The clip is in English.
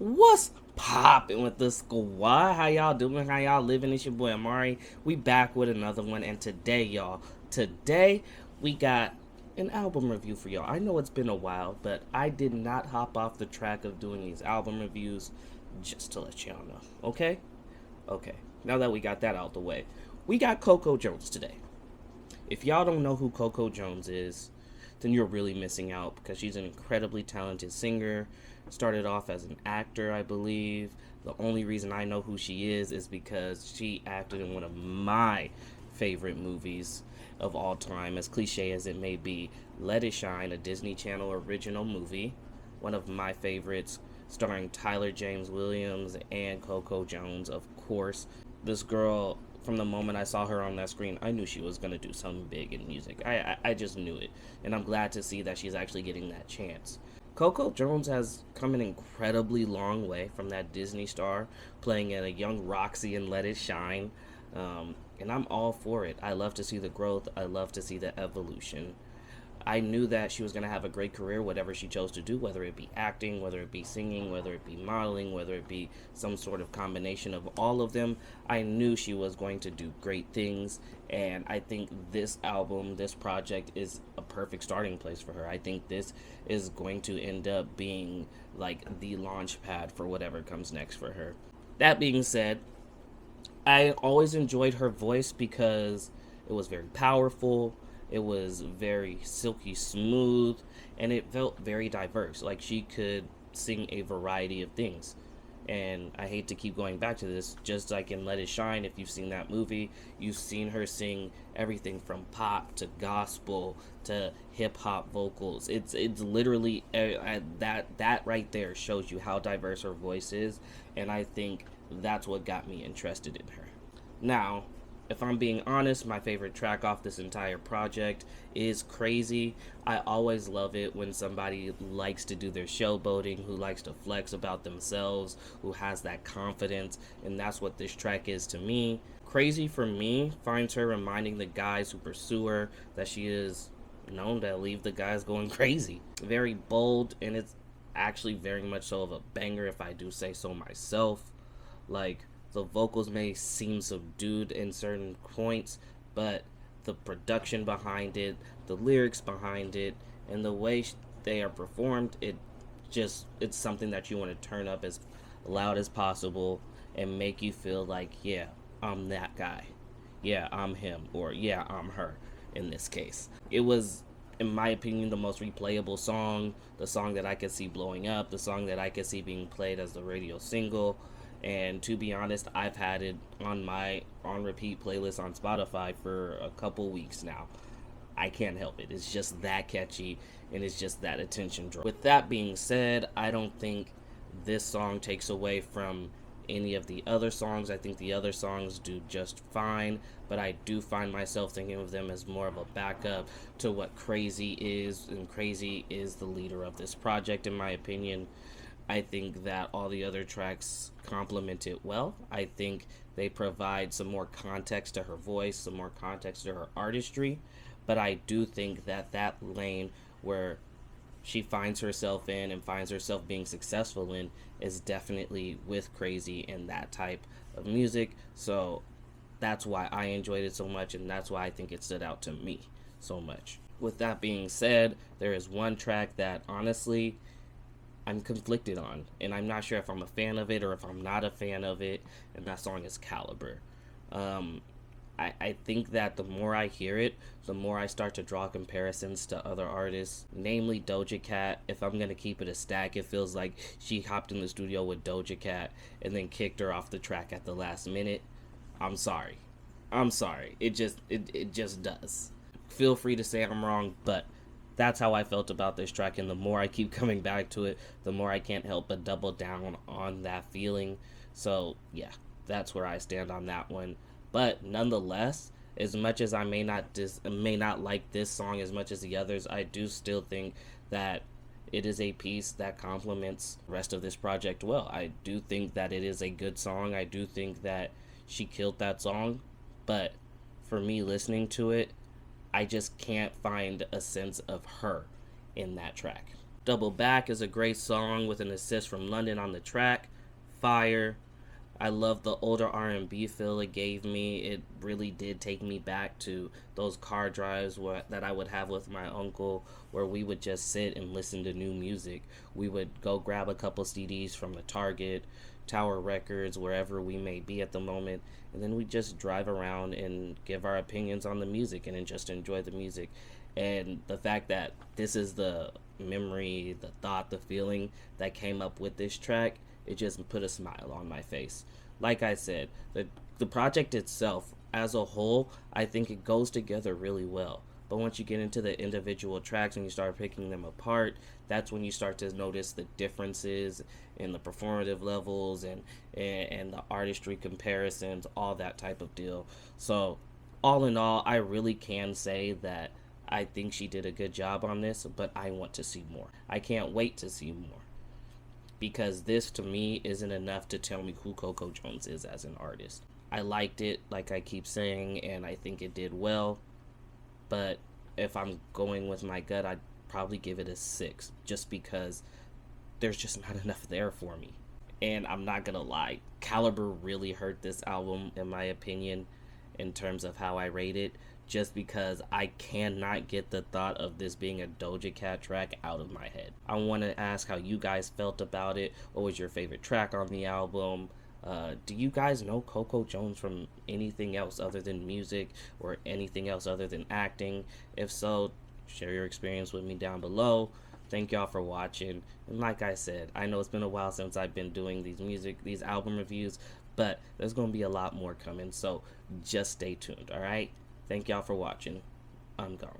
What's poppin' with the squad? How y'all doing? How y'all living? It's your boy Amari. We back with another one, and today we got an album review for y'all. I know it's been a while, but I did not hop off the track of doing these album reviews just to let y'all know. Okay? Okay. Now that we got that out the way, we got Coco Jones today. If y'all don't know who Coco Jones is, then you're really missing out because she's an incredibly talented singer. Started off as an actor, I believe. The only reason I know who she is because she acted in one of my favorite movies of all time, as cliche as it may be, Let It Shine, a Disney Channel original movie. One of my favorites, starring Tyler James Williams and Coco Jones, of course. This girl, from the moment I saw her on that screen, I knew she was going to do something big in music. I just knew it. And I'm glad to see that she's actually getting that chance. Coco Jones has come an incredibly long way from that Disney star playing a young Roxy in Let It Shine. And I'm all for it. I love to see the growth. I love to see the evolution. I knew that she was going to have a great career, whatever she chose to do, whether it be acting, whether it be singing, whether it be modeling, whether it be some sort of combination of all of them. I knew she was going to do great things, and I think this album, this project, is a perfect starting place for her. I think this is going to end up being like the launch pad for whatever comes next for her. That being said, I always enjoyed her voice because it was very powerful. It was very silky smooth, and it felt very diverse. Like she could sing a variety of things. And I hate to keep going back to this, just like in Let It Shine, if you've seen that movie, you've seen her sing everything from pop to gospel to hip hop vocals. It's literally that right there shows you how diverse her voice is, and I think that's what got me interested in her. Now, if I'm being honest, my favorite track off this entire project is Crazy. I always love it when somebody likes to do their showboating, who likes to flex about themselves, who has that confidence, and that's what this track is to me. Crazy, for me, finds her reminding the guys who pursue her that she is known to leave the guys going crazy. Very bold, and it's actually very much so of a banger, if I do say so myself. Like, the vocals may seem subdued in certain points, but the production behind it, the lyrics behind it, and the way they are performed, it's something that you want to turn up as loud as possible and make you feel like, yeah, I'm that guy. Yeah, I'm him. Or yeah, I'm her in this case. It was, in my opinion, the most replayable song, the song that I could see blowing up, the song that I could see being played as the radio single. And to be honest, I've had it on my on repeat playlist on Spotify for a couple weeks now. I can't help it. It's just that catchy, and it's just that attention draw. With that being said, I don't think this song takes away from any of the other songs. I think the other songs do just fine, but I do find myself thinking of them as more of a backup to what Crazy is, and Crazy is the leader of this project, in my opinion. I think that all the other tracks complement it well. I think they provide some more context to her voice, some more context to her artistry. But I do think that that lane where she finds herself in and finds herself being successful in is definitely with Crazy and that type of music. So that's why I enjoyed it so much, and that's why I think it stood out to me so much. With that being said, there is one track that honestly I'm conflicted on, and I'm not sure if I'm a fan of it or if I'm not a fan of it, and that song is Caliber. I think that the more I hear it, the more I start to draw comparisons to other artists, namely Doja Cat. If I'm going to keep it a stack, it feels like she hopped in the studio with Doja Cat and then kicked her off the track at the last minute. I'm sorry. It just does. Feel free to say I'm wrong, but that's how I felt about this track, and the more I keep coming back to it, the more I can't help but double down on that feeling. So yeah, that's where I stand on that one. But nonetheless, as much as I may not like this song as much as the others, I do still think that it is a piece that complements the rest of this project well. I do think that it is a good song. I do think that she killed that song, but for me listening to it, I just can't find a sense of her in that track. Double Back is a great song with an assist from London on the track. Fire. I love the older R&B feel it gave me. It really did take me back to those car drives that I would have with my uncle, where we would just sit and listen to new music. We would go grab a couple CDs from the Target, Tower Records, wherever we may be at the moment, and then we just drive around and give our opinions on the music and then just enjoy the music. And the fact that this is the memory, the thought, the feeling that came up with this track, it just put a smile on my face. Like I said, the project itself as a whole, I think it goes together really well. But once you get into the individual tracks and you start picking them apart, that's when you start to notice the differences in the performative levels and the artistry comparisons, all that type of deal. So, all in all, I really can say that I think she did a good job on this, but I want to see more. I can't wait to see more, because this to me isn't enough to tell me who Coco Jones is as an artist. I liked it, like I keep saying, and I think it did well, but if I'm going with my gut, I'd probably give it a 6, just because there's just not enough there for me. And I'm not gonna lie, Caliber really hurt this album, in my opinion, in terms of how I rate it, just because I cannot get the thought of this being a Doja Cat track out of my head. I want to ask how you guys felt about it. What was your favorite track on the album? Do you guys know Coco Jones from anything else other than music or anything else other than acting? If so, share your experience with me down below. Thank y'all for watching. And like I said, I know it's been a while since I've been doing these album reviews, but there's going to be a lot more coming, so just stay tuned, alright? Thank y'all for watching. I'm gone.